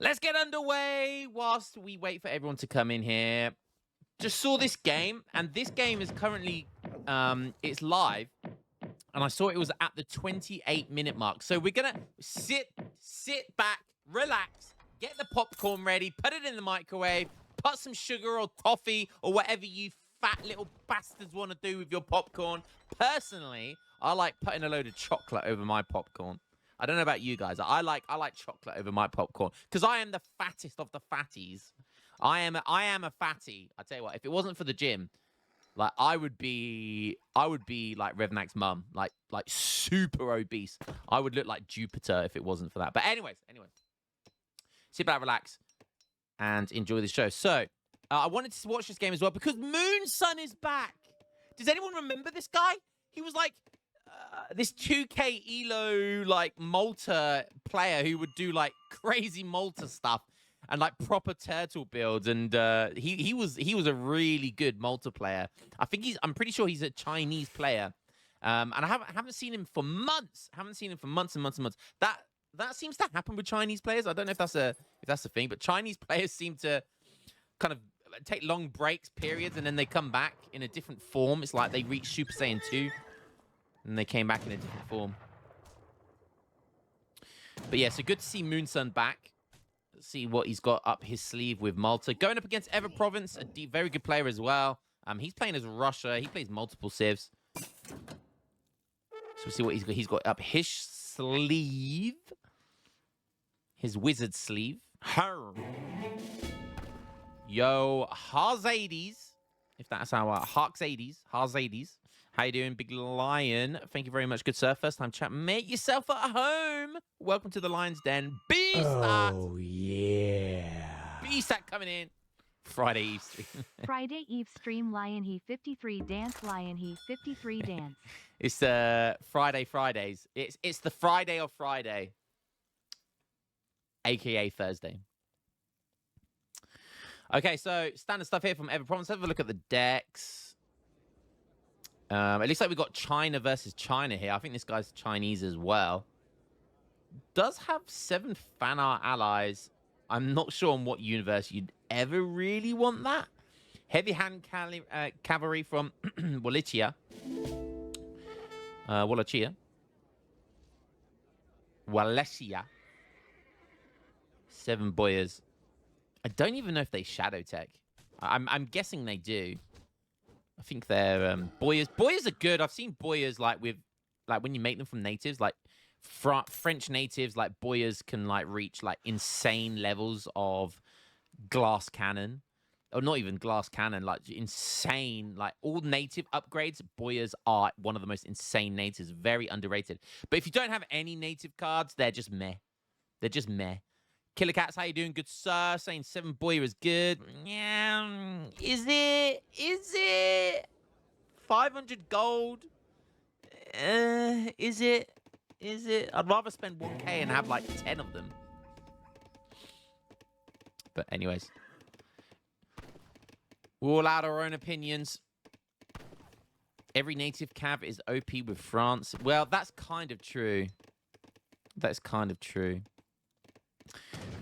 Let's get underway whilst we wait for everyone to come in here. Just saw this game, and this game is currently it's live, and I saw it was at the 28-minute mark. So we're gonna sit back, relax, get the popcorn ready, put it in the microwave, put some sugar or toffee or whatever you fat little bastards want to do with your popcorn. Personally, I like putting a load of chocolate over my popcorn. I don't know about you guys. I like chocolate over my popcorn because I am the fattest of the fatties. I am a fatty. I tell you what, if it wasn't for the gym, like I would be like Revnak's mum, like super obese. I would look like Jupiter if it wasn't for that. But anyways, sit back, relax, and enjoy the show. So I wanted to watch this game as well because Moonsun is back. Does anyone remember this guy? He was like this 2K Elo like Malta player who would do like crazy Malta stuff and like proper turtle builds, and he was a really good multiplayer. I'm pretty sure he's a Chinese player, and I haven't seen him for months. Haven't seen him for months and months and months. That seems to happen with Chinese players. I don't know if that's a thing, but Chinese players seem to kind of take long breaks, periods, and then they come back in a different form. It's like they reach Super Saiyan 2, and they came back in a different form. But yeah, so good to see Moonsun back. Let's see what he's got up his sleeve with Malta. Going up against Ever Province, a very good player as well. He's playing as Russia. He plays multiple civs. So we'll see what he's got. He's got up his sleeve. His wizard sleeve. Her. Yo, Harzades. If that's how Harzades. How you doing, Big Lion? Thank you very much, good sir. First time chat. Make yourself at home. Welcome to the Lion's Den. Beastat. Oh, yeah. Beastat coming in. Friday Eve stream. Friday Eve stream. Lion He 53 dance. Lion He 53 dance. It's Fridays. It's the Friday of Friday, aka Thursday. Okay, so standard stuff here from Ever Province. Have a look at the decks. It looks like we've got China versus China here. I think this guy's Chinese as well. Does have 7 fan art allies. I'm not sure on what universe you'd ever really want that. Heavy hand cavalry from Wallachia. Wallachia. 7 boyas. I don't even know if they shadow tech. I'm guessing they do. I think they're boyas. Boyas are good. I've seen boyas like when you make them from natives, like French natives, like boyas can like reach like insane levels of glass cannon, or not even glass cannon, like insane, like all native upgrades. Boyas are one of the most insane natives, very underrated. But if you don't have any native cards, they're just meh. They're just meh. Killer Cats, how you doing? Good sir. Saying 7 boya is good. Yeah. Is it? 500 gold? Is it? I'd rather spend 1K and have like 10 of them. But anyways. We're all out our own opinions. Every native cav is OP with France. Well, that's kind of true. That's kind of true.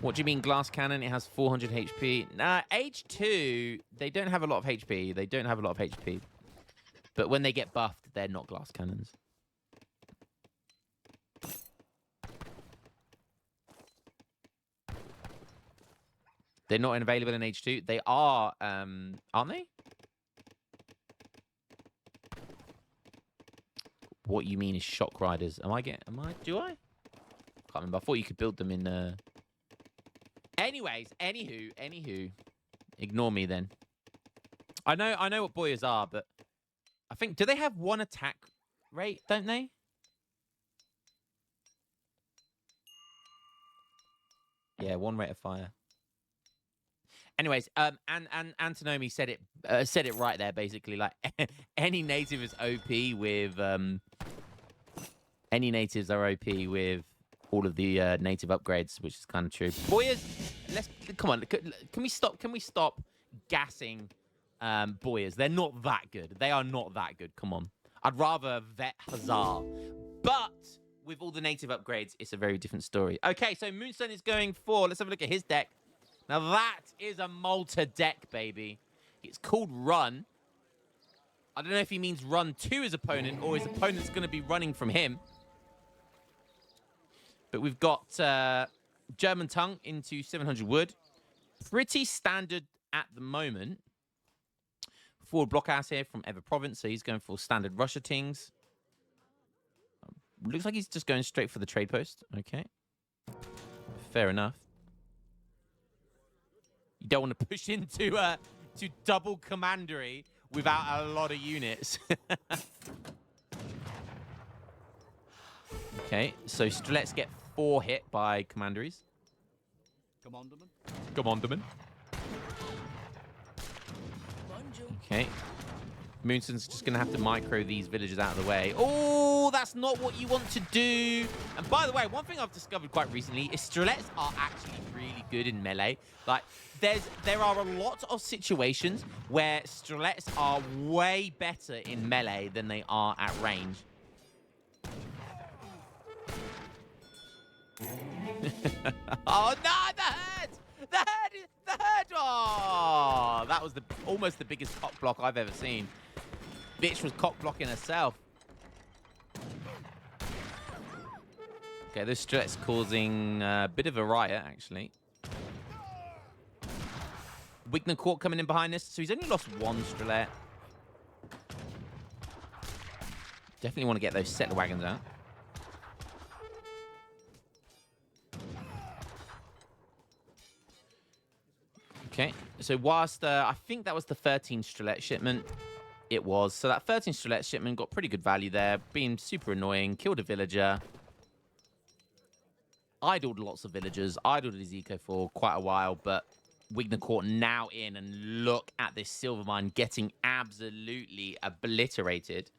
What do you mean glass cannon? It has 400 HP. Nah, H2, they don't have a lot of HP. They don't have a lot of HP. But when they get buffed, they're not glass cannons. They're not available in H2. They are, aren't they? What you mean is shock riders. Do I? Can't remember. I thought you could build them in, Anyways, anywho. Ignore me then. I know what boyas are, but I think, do they have 1 attack rate, don't they? Yeah, 1 rate of fire. Anyways, and Antonomy said it right there, basically. Like any native is OP with any natives are OP with all of the native upgrades, which is kind of true. Boyas, come on. Can we stop gassing boyas? They're not that good. They are not that good. Come on. I'd rather vet Hazard. But with all the native upgrades, it's a very different story. Okay, so Moonstone is going for... Let's have a look at his deck. Now, that is a Malta deck, baby. It's called Run. I don't know if he means run to his opponent or his opponent's going to be running from him. But we've got German Tongue into 700 wood. Pretty standard at the moment. Forward blockhouse here from Ever Province, so he's going for standard Russia tings. Looks like he's just going straight for the trade post. Okay. Fair enough. You don't want to push into to double commandery without a lot of units. Okay, so Strelets get 4 hit by commanderies. Commanderman. Okay. Moonson's just going to have to micro these villagers out of the way. Oh, that's not what you want to do. And by the way, one thing I've discovered quite recently is Strelets are actually really good in melee. Like, there are a lot of situations where Strelets are way better in melee than they are at range. Oh, no, the herd! The herd! Oh, that was almost the biggest cock block I've ever seen. Bitch was cock blocking herself. Okay, this Stret's causing a bit of a riot, actually. Wigner Court coming in behind this, so he's only lost 1 Strelet. Definitely want to get those settler wagons out. Okay, so whilst I think that was the 13 Strelet shipment, it was. So that 13 Strelet shipment got pretty good value there, being super annoying, killed a villager, idled lots of villagers, idled his eco for quite a while, but Wigner Court now in, and look at this silver mine getting absolutely obliterated.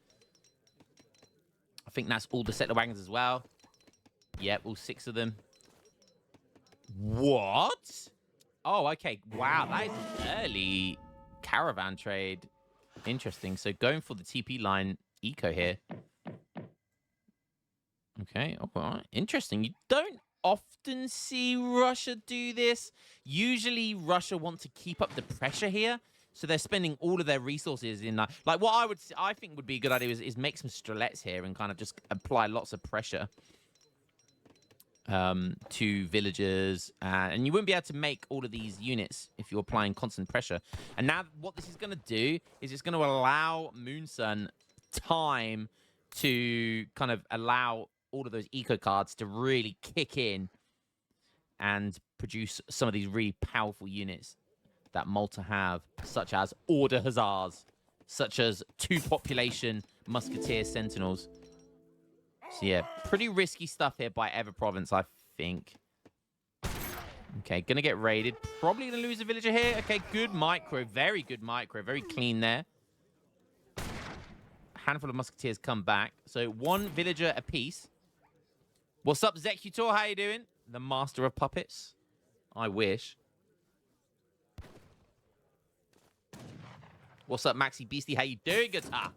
I think that's all the settler wagons as well. Yep, all 6 of them. What? Oh, okay. Wow, that is an early caravan trade. Interesting. So going for the TP line eco here. Okay, all right. Interesting. You don't often see Russia do this. Usually Russia want to keep up the pressure here. So they're spending all of their resources in like what I think would be a good idea is make some Strelets here and kind of just apply lots of pressure to villagers, and you wouldn't be able to make all of these units if you're applying constant pressure. And now what this is going to do is it's going to allow Moonsun time to kind of allow all of those eco cards to really kick in and produce some of these really powerful units that Malta have, such as Order Hussars, such as 2 population Musketeer Sentinels. So yeah, pretty risky stuff here by Ever Province, I think. Okay, gonna get raided. Probably gonna lose a villager here. Okay, good micro. Very good micro. Very clean there. Handful of Musketeers come back. So 1 villager apiece. What's up, Zecutor? How you doing? The master of puppets. I wish. What's up, Maxi Beastie? How you doing, Guitar?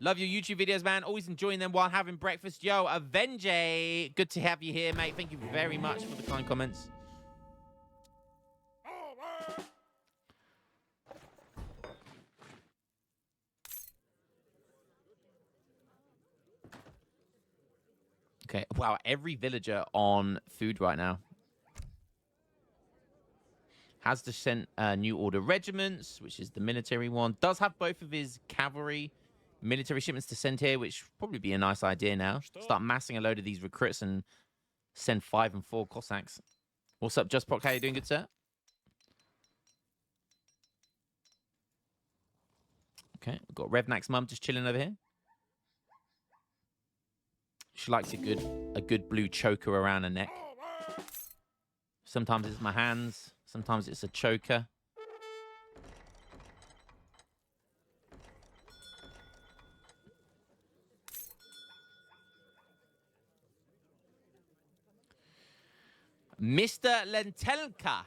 Love your YouTube videos, man. Always enjoying them while having breakfast. Yo, Avenge, good to have you here, mate. Thank you very much for the kind comments. Okay, wow, every villager on food right now. Has to send New Order regiments, which is the military one. Does have both of his cavalry military shipments to send here, which would probably be a nice idea now. Start massing a load of these recruits and send 5 and 4 Cossacks. What's up, Just Proc? How you doing, good sir? Okay, we've got Revnak's mum just chilling over here. She likes a good blue choker around her neck. Sometimes it's my hands. Sometimes it's a choker. Mr. Lentelka,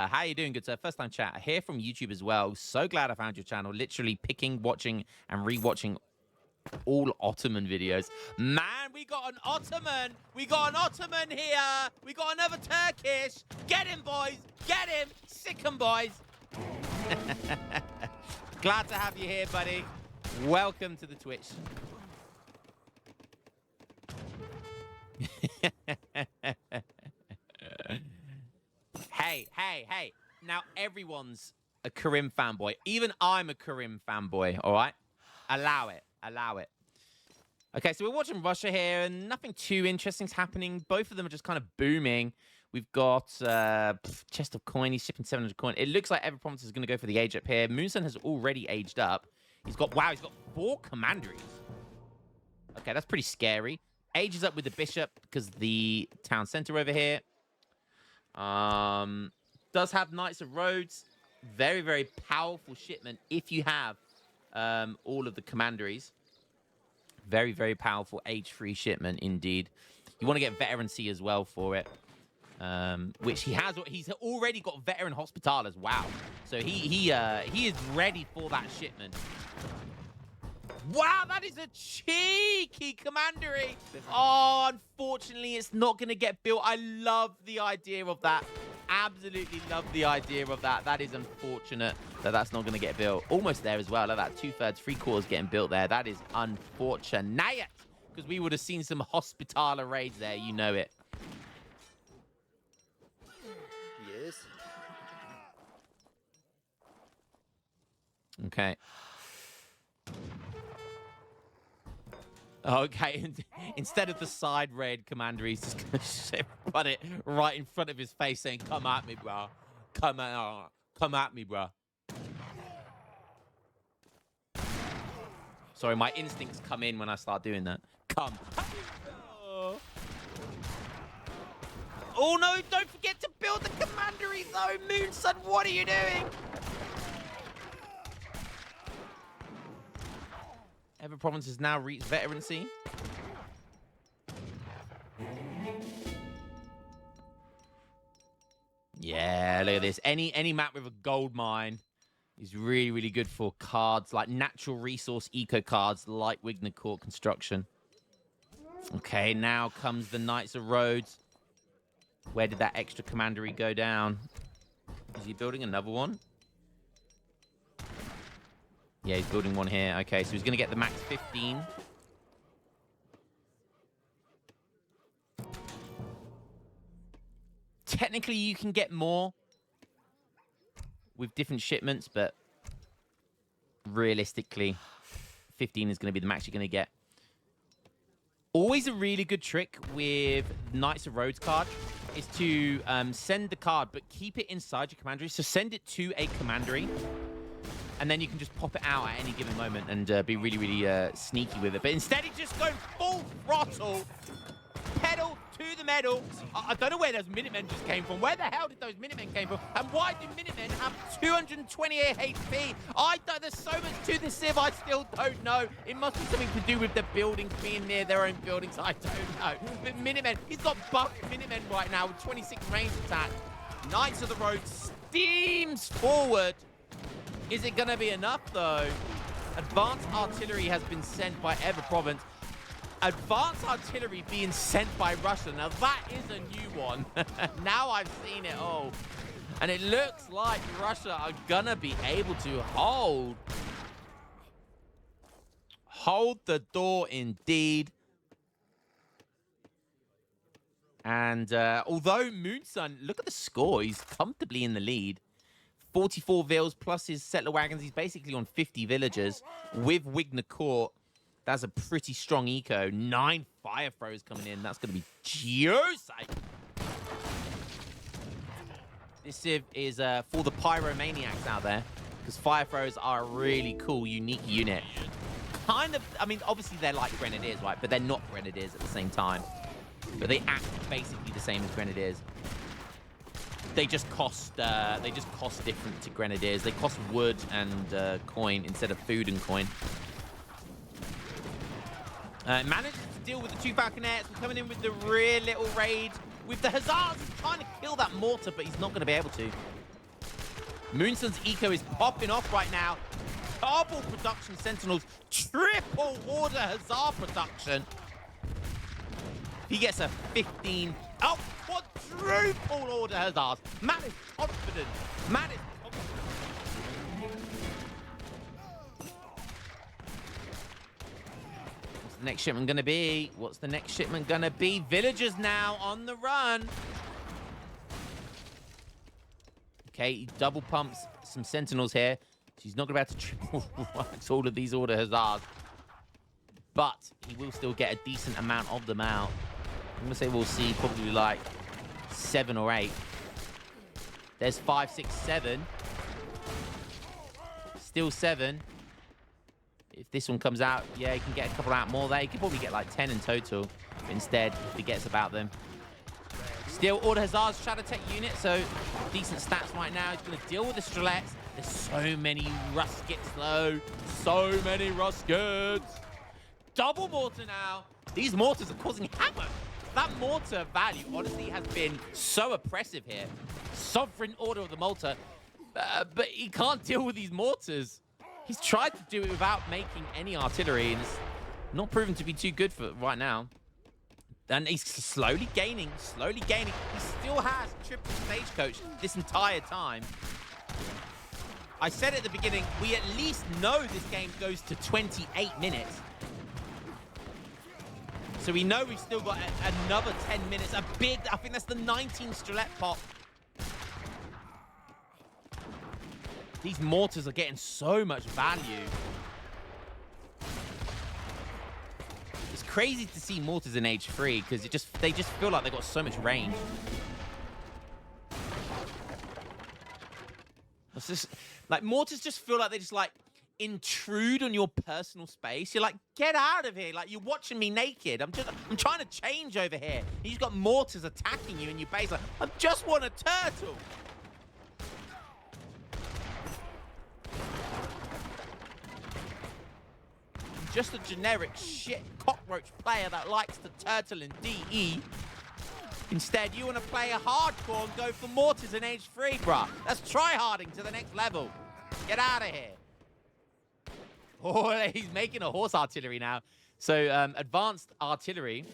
how you doing, good sir? First time chat. Here from YouTube as well. So glad I found your channel. Literally picking, watching, and rewatching All Ottoman videos. Man, we got an Ottoman. We got an Ottoman here. We got another Turkish. Get him, boys. Get him. Sick 'em, boys. Glad to have you here, buddy. Welcome to the Twitch. Hey. Now, everyone's a Karim fanboy. Even I'm a Karim fanboy, all right? Allow it. Okay, so we're watching Russia here, and nothing too interesting's happening. Both of them are just kind of booming. We've got chest of coin. He's shipping 700 coin. It looks like every province is going to go for the age up here. Moonson has already aged up. He's got 4 commanderies. Okay, that's pretty scary. Ages up with the bishop because the town center over here. Does have Knights of Rhodes. Very, very powerful shipment if you have all of the commanderies. Very, very powerful age-free shipment indeed. You want to get veterancy as well for it, which he has. He's already got veteran hospitalers. Wow. So he is ready for that shipment. Wow, that is a cheeky commandery. Oh, unfortunately, it's not going to get built. I love the idea of that. Absolutely love the idea of that. That is unfortunate that that's not going to get built. Almost there as well. Look at that, 2/3, 3/4 getting built there. That is unfortunate because we would have seen some hospitaler raids there. You know it. Yes. Okay. Okay, instead of the side raid commander, he's just going to run it right in front of his face saying, come at me, bro. Come at me, bro. Sorry, my instincts come in when I start doing that. Come. Oh, no, don't forget to build the commandery, though, Moonson. What are you doing? Every province has now reached veterancy. Yeah, look at this. Any map with a gold mine is really, really good for cards like natural resource eco cards like Wigner Court Construction. Okay, now comes the Knights of Rhodes. Where did that extra commandery go down? Is he building another one? Yeah, he's building one here. Okay, so he's going to get the max 15. Technically, you can get more with different shipments, but realistically, 15 is going to be the max you're going to get. Always a really good trick with Knights of Rhodes card is to send the card, but keep it inside your commandery. So send it to a commandery. And then you can just pop it out at any given moment and be really, really sneaky with it. But instead, he's just going full throttle, pedal to the metal. I don't know where those Minutemen just came from. Where the hell did those Minutemen came from? And why do Minutemen have 228 HP? There's so much to this Civ, I still don't know. It must be something to do with the buildings being near their own buildings. I don't know. But Minutemen, he's got buffed Minutemen right now with 26 range attack. Knights of the Road steams forward. Is it going to be enough, though? Advanced artillery has been sent by every province. Advanced artillery being sent by Russia. Now, that is a new one. Now I've seen it all. And it looks like Russia are going to be able to hold. Hold the door, indeed. And although Moonson, look at the score. He's comfortably in the lead. 44 vills plus his settler wagons. He's basically on 50 villagers with Wigner Court. That's a pretty strong eco. 9 fire throws coming in. That's going to be juicy. This Civ is for the pyromaniacs out there, because fire throws are a really cool, unique unit. Kind of, I mean, obviously they're like grenadiers, right? But they're not grenadiers at the same time. But they act basically the same as grenadiers. They just cost different to grenadiers. They cost wood and coin instead of food and coin. Manages to deal with the 2 falconets. We're coming in with the rear little raid. With the hussars, he's trying to kill that mortar, but he's not going to be able to. Moonson's eco is popping off right now. double production sentinels, triple order hussar production. He gets a 15. Oh, quadruple order hussars. Man is confident. Man is confident. What's the next shipment gonna be? What's the next shipment gonna be? Villagers now on the run. Okay, he double pumps some sentinels here. She's not going to be able to triple wax all of these order hussars. But he will still get a decent amount of them out. I'm going to say we'll see probably like 7 or 8. There's 5, 6, 7. Still 7. If this one comes out, yeah, he can get a couple out more there. He could probably get like 10 in total. But instead, he forgets about them. Still, Order Hussars, Shadow Tech unit, so decent stats right now. He's going to deal with the Strelets. There's so many Ruskets, though. So many Ruskets. Double mortar now. These mortars are causing havoc. That mortar value, honestly, has been so oppressive here. Sovereign Order of the Malta. But he can't deal with these mortars. He's tried to do it without making any artillery, and it's not proven to be too good for right now. And he's slowly gaining, slowly gaining. He still has triple stagecoach this entire time. I said at the beginning, we at least know this game goes to 28 minutes. So we know we've still got another 10 minutes. A big, I think that's the 19 Strelet pop. These mortars are getting so much value. It's crazy to see mortars in Age 3 because they just feel like they've got so much range. It's just like mortars just feel like they just like intrude on your personal space. You're like, get out of here! Like you're watching me naked. I'm trying to change over here. You've got mortars attacking you in your base. Like, I just want a turtle. Just a generic shit cockroach player that likes to turtle in DE. Instead, you want to play a hardcore and go for mortars in Age 3, bruh. That's tryharding to the next level. Get out of here. Oh, he's making a horse artillery now. So, advanced artillery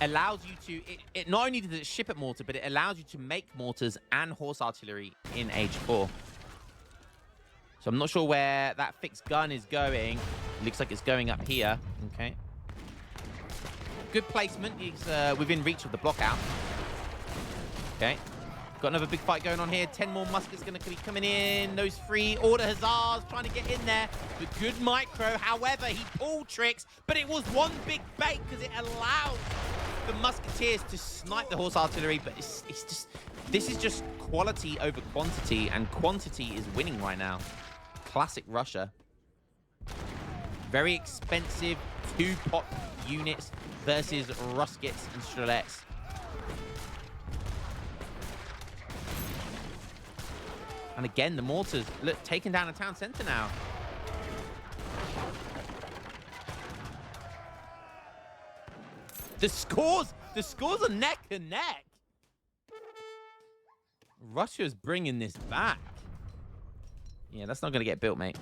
allows you to... It not only does it ship at mortar, but it allows you to make mortars and horse artillery in Age 4. So I'm not sure where that fixed gun is going. Looks like it's going up here. Okay. Good placement. He's within reach of the block out. Okay. Got another big fight going on here. 10 more muskets going to be coming in. Those 3 Order Hussars trying to get in there. But good micro. However, he pulled tricks. But it was one big bait because it allowed the musketeers to snipe the horse artillery. But it's just... This is just quality over quantity. And quantity is winning right now. Classic Russia. Very expensive 2-pop units versus Ruskets and Strelets. And again, the mortars, look, taking down a town center now. The scores are neck and neck. Russia's bringing this back. Yeah, that's not going to get built, mate.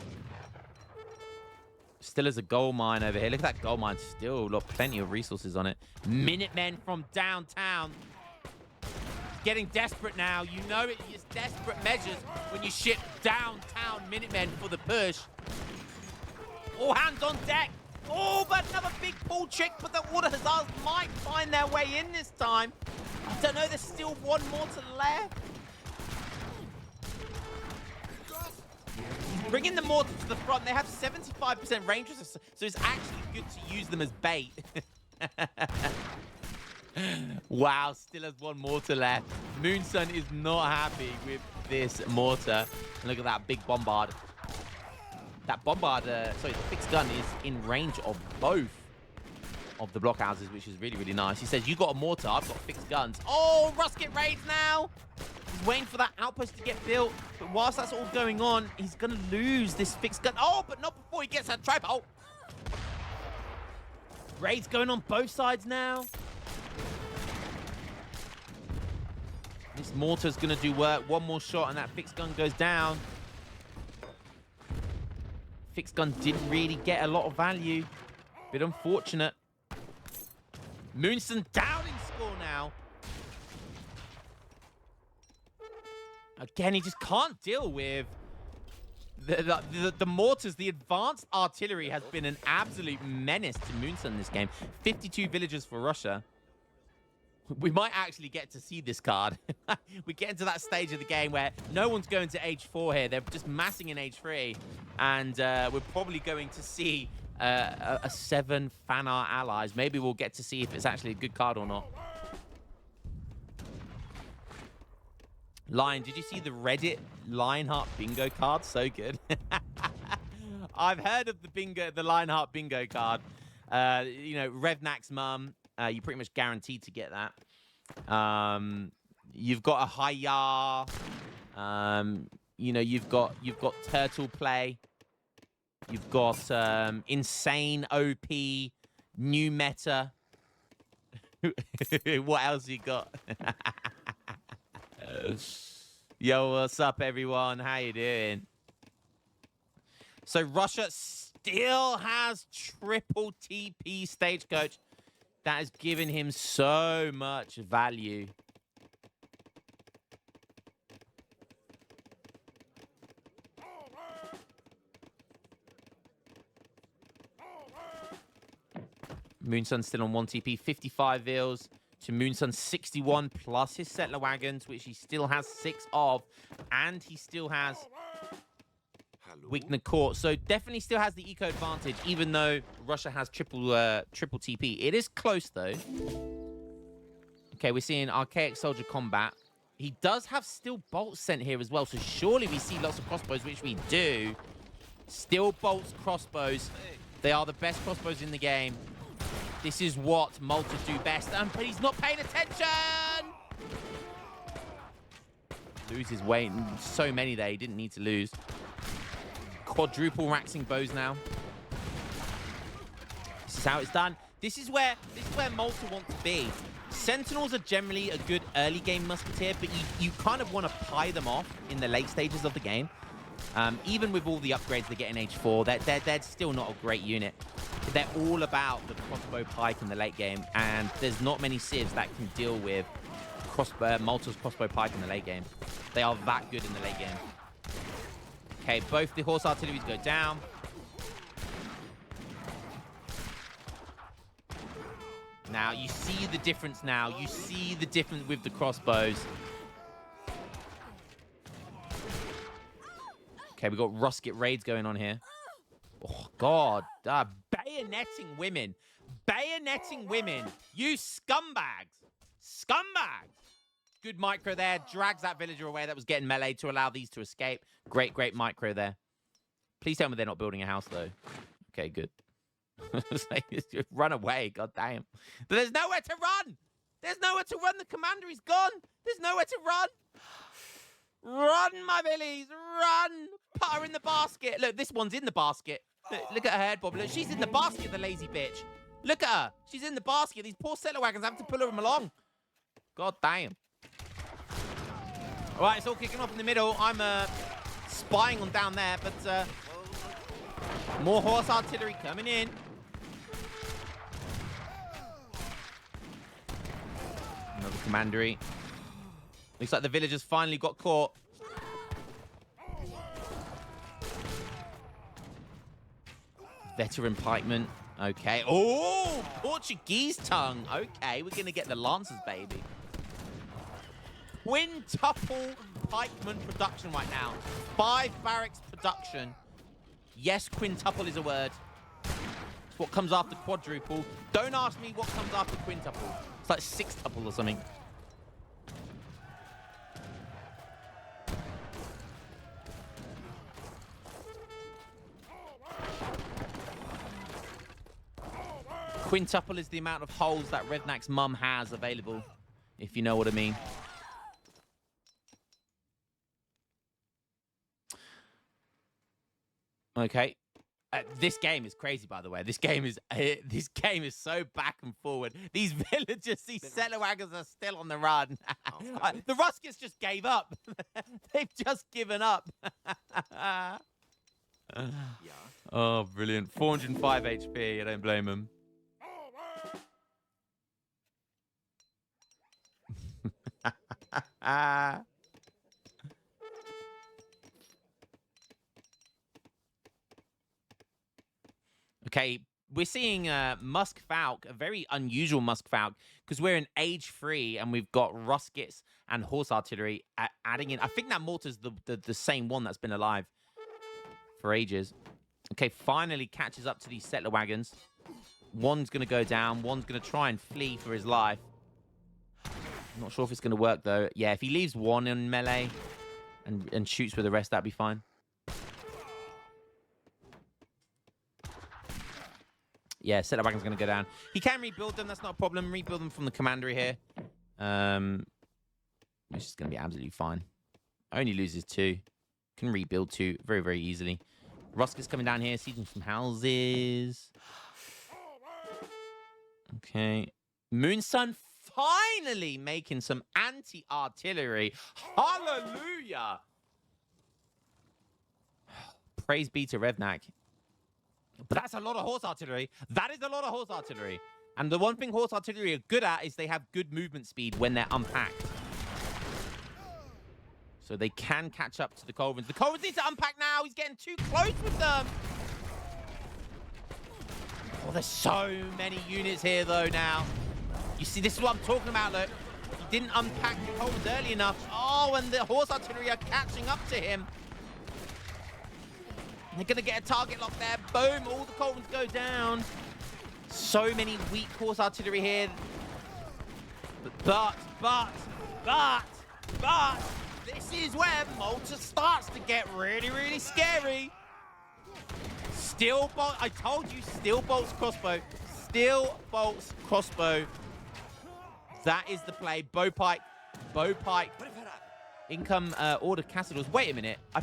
Still is a gold mine over here. Look at that gold mine. Still got plenty of resources on it. Minutemen from downtown. Getting desperate now. You know it's desperate measures when you ship downtown Minutemen for the push. All hands on deck. Oh, but another big pull trick. But the Order Hussars might find their way in this time. I don't know. There's still one mortar left. Bringing the mortar to the front. They have 75% range, so it's actually good to use them as bait. Wow, still has one mortar left. Moonsun is not happy with this mortar. And look at that big bombard. That bombard, sorry, the fixed gun is in range of both of the blockhouses, which is really, really nice. He says, you got a mortar, I've got fixed guns. Oh, Rusket raids now. He's waiting for that outpost to get built. But whilst that's all going on, he's going to lose this fixed gun. Oh, but not before he gets that trap. Oh. Raids going on both sides now. This mortar's going to do work. One more shot and that fixed gun goes down. Fixed gun didn't really get a lot of value. Bit unfortunate. Moonson down in score now. Again, he just can't deal with the mortars. The advanced artillery has been an absolute menace to Moonson this game. 52 villagers for Russia. We might actually get to see this card. We get into that stage of the game where no one's going to age 4 here. They're just massing in age 3. And we're probably going to see a 7 fan art allies. Maybe we'll get to see if it's actually a good card or not. Lion, did you see the Reddit Lionheart bingo card? So good. I've heard of the Lionheart bingo card. You know, Revnak's mum. You're pretty much guaranteed to get that. You've got a Hayar. You know, you've got Turtle Play. You've got insane OP, new meta. What else you got? Yo, what's up, everyone? How you doing? So Russia still has triple TP Stagecoach. That has given him so much value. Moonsun's still on 1 TP, 55 vills to Moonsun 61 plus his settler wagons, which he still has 6 of, and he still has Wigner Court, so definitely still has the eco advantage, even though Russia has triple TP. It is close though. Okay, we're seeing archaic soldier combat. He does have still bolts sent here as well, so surely we see lots of crossbows, which we do. Still bolts, crossbows. They are the best crossbows in the game. This is what Malta do best, but he's not paying attention! Lose his weight. So many there, he didn't need to lose. Quadruple raxing bows now. This is how it's done. This is where Malta want to be. Sentinels are generally a good early game musketeer, but you kind of want to pie them off in the late stages of the game. Even with all the upgrades they get in H4, they're still not a great unit. They're all about the crossbow pike in the late game, and there's not many civs that can deal with Malta's crossbow pike in the late game. They are that good in the late game. Okay, both the horse artilleries go down. Now, you see the difference now. You see the difference with the crossbows. Okay, we've got Rusket raids going on here. Oh, God. Bayoneting women. Bayoneting women. You scumbags. Scumbags. Good micro there. Drags that villager away that was getting melee to allow these to escape. Great, great micro there. Please tell me they're not building a house, though. Okay, good. Run away. God damn. But there's nowhere to run. There's nowhere to run. The commander is gone. There's nowhere to run. Run, my villies. Run. Put her in the basket. Look, this one's in the basket. Look at her head bob. Look, she's in the basket, the lazy bitch. Look at her. She's in the basket. These poor settler wagons have to pull her along. God damn. All right, it's all kicking off in the middle. I'm spying on down there, but more horse artillery coming in. Another commandery. Looks like the villagers finally got caught. Veteran pikeman. Okay. Oh, Portuguese tongue. Okay, we're going to get the Lancers, baby. Quintuple pikeman production right now. 5 barracks production. Yes, quintuple is a word. It's what comes after quadruple. Don't ask me what comes after quintuple. It's like sextuple or something. Quintuple is the amount of holes that Revnak's mum has available, if you know what I mean. Okay. This game is crazy, by the way. This game is so back and forward. These villagers, these settler wagons are still on the run. The Ruskets just gave up. They've just given up. Oh, brilliant. 405 HP. I don't blame him. Okay, we're seeing Musk Falk, a very unusual Musk Falk, because we're in age 3 and we've got Ruskets and horse artillery adding in. I think that Malta's the same one that's been alive for ages. Okay, finally catches up to these settler wagons. One's going to go down. One's going to try and flee for his life. I'm not sure if it's going to work, though. Yeah, if he leaves one in melee and shoots with the rest, that'd be fine. Yeah, settler wagon's going to go down. He can rebuild them. That's not a problem. Rebuild them from the commandery here. Which is going to be absolutely fine. Only loses 2. Can rebuild 2 very, very easily. Ruska's coming down here, sieging some houses. Okay. Moonsun finally making some anti-artillery. Hallelujah! Praise be to Revnak. But that's a lot of horse artillery. That is a lot of horse artillery. And the one thing horse artillery are good at is they have good movement speed when they're unpacked. So they can catch up to the Culverins. The Culverins need to unpack now. He's getting too close with them. Oh, there's so many units here, though, now. You see, this is what I'm talking about, look. He didn't unpack the Culverins early enough. Oh, and the horse artillery are catching up to him. They're going to get a target lock there. Boom, all the Culverins go down. So many weak horse artillery here. But, this is where Malta starts to get really, really scary. Steel bolt. I told you, steel bolts crossbow. Steel bolts crossbow. That is the play. Bowpike. Bowpike. Income order Cassadors. Wait a minute. I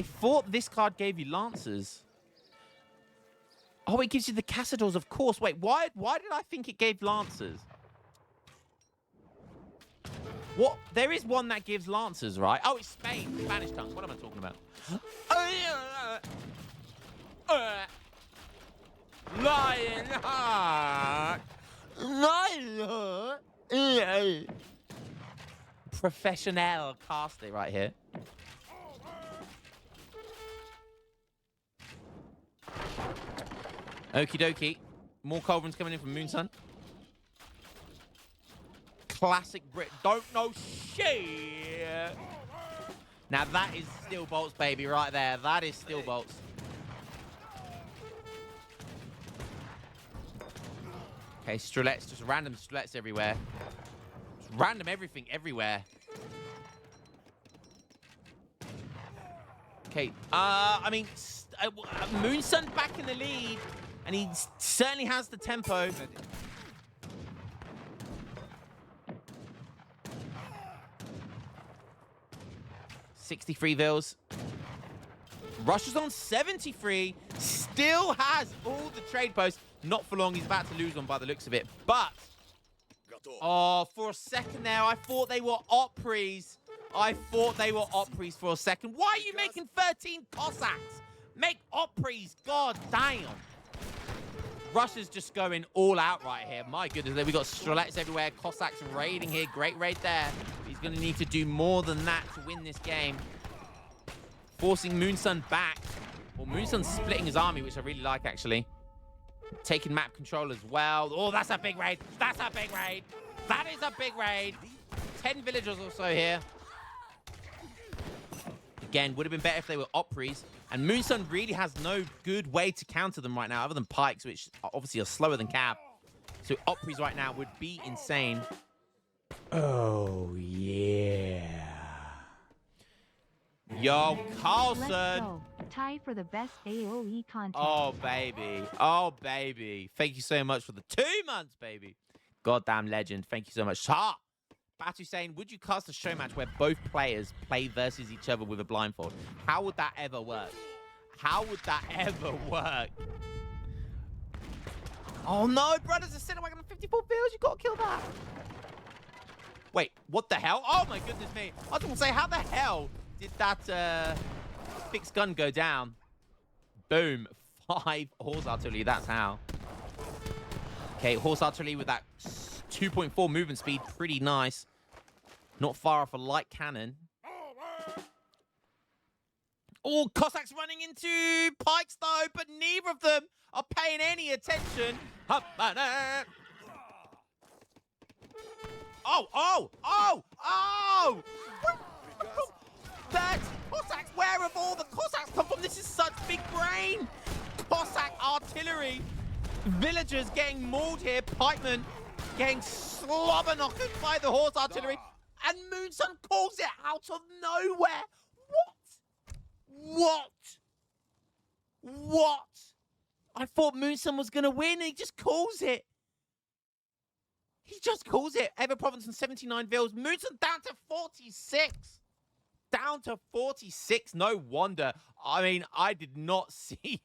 thought this card gave you Lancers. Oh, it gives you the Cassadors, of course. Wait, why did I think it gave Lancers? What? There is one that gives Lancers, right? Oh, it's Spain. Spanish tongue. What am I talking about? Lionheart. Lionheart. Professional cast it right here. Okie dokie. More Culverins coming in from Moonsun. Classic Brit. Don't know shit. Now that is steel bolts, baby, right there. That is steel bolts. Okay, Strelets. Just random Strelets everywhere. Just random everything everywhere. Okay, I mean, Moonsun back in the lead, and he certainly has the tempo. 63 vills. Russia's on 73. Still has all the trade posts. Not for long. He's about to lose one by the looks of it. But, oh, for a second there, I thought they were Opries. I thought they were Opries for a second. Why are you making 13 Cossacks? Make Opries. God damn. Russia's just going all out right here. My goodness, we got Strelets everywhere. Cossacks raiding here. Great raid there. He's going to need to do more than that to win this game. Forcing Moonsun back. Well, Moonsun's splitting his army, which I really like, actually. Taking map control as well. Oh, that's a big raid. That's a big raid. That is a big raid. 10 villagers or so here. Again, would have been better if they were Opries. And Moonsun really has no good way to counter them right now, other than Pikes, which obviously are slower than Cav. So Opries right now would be insane. Oh, yeah. Yo, Carlson. Let's go. Tie for the best AOE content. Oh, baby. Oh, baby. Thank you so much for the 2 months, baby. Goddamn legend. Thank you so much. Ha! Batu saying, would you cast a show match where both players play versus each other with a blindfold? How would that ever work? How would that ever work? Oh, no, brothers. A Cinewagon on 54 bills. You got to kill that. Wait, what the hell? Oh, my goodness me. I was going to say, how the hell did that fixed gun go down. Boom. 5 horse artillery. That's how. Okay, horse artillery with that 2.4 movement speed. Pretty nice. Not far off a light cannon. Oh, Cossacks running into pikes, though, but neither of them are paying any attention. Oh, oh, oh, oh! That Cossacks, where have all the Cossacks come from? This is such big brain. Cossack artillery. Villagers getting mauled here. Pikemen getting slobber knocked by the horse artillery. And Moonsun calls it out of nowhere. What? I thought Moonsun was going to win, and he just calls it. He just calls it. Ever Province and 79 vills. Moonsun down to 46. Down to 46. No wonder. I mean, I did not see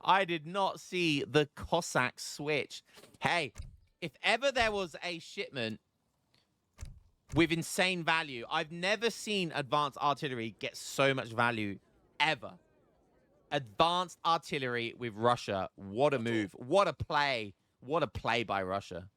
the Cossack switch. Hey, if ever there was a shipment with insane value, I've never seen advanced artillery get so much value ever. Advanced artillery with Russia. What a move. What a play. What a play by Russia.